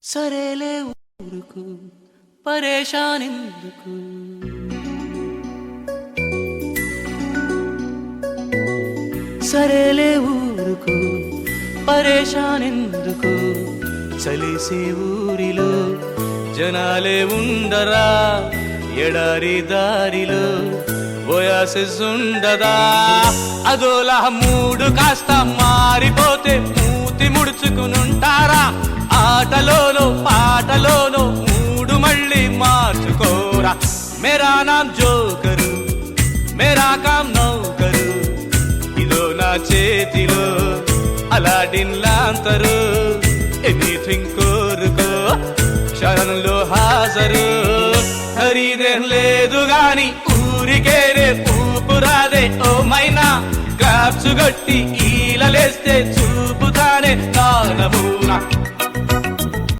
సరేలే ఊరుకు పరేషానెందుకు సరేలే ఊరుకు పరేషానెందుకు చలిసే ఊరిలో జనాలే ఉండరా ఎడారి దారిలో ఓయాసిస్ ఉండదా అదోలా మూడు కాస్త మారిపోతే మూతి ముడుచుకునుంటారా ఆటలోనో పాటలోనో మూడు మళ్ళీ మార్చుకోరా మేరా నామ్ జోకరు మేరా కామ్ నౌకరు ఇదో నా చేతిలో అలాడిన్ లాంతరు ఎనీథింగ్ కోరుకో క్షణంలో హాజరు ఖరీదేం లేదు గాని ఊరికేనే ఊపురాదే ఓ మైనా క్లాప్స్ గట్టి ఈలలేస్తే చూపుతానే నా నమూనా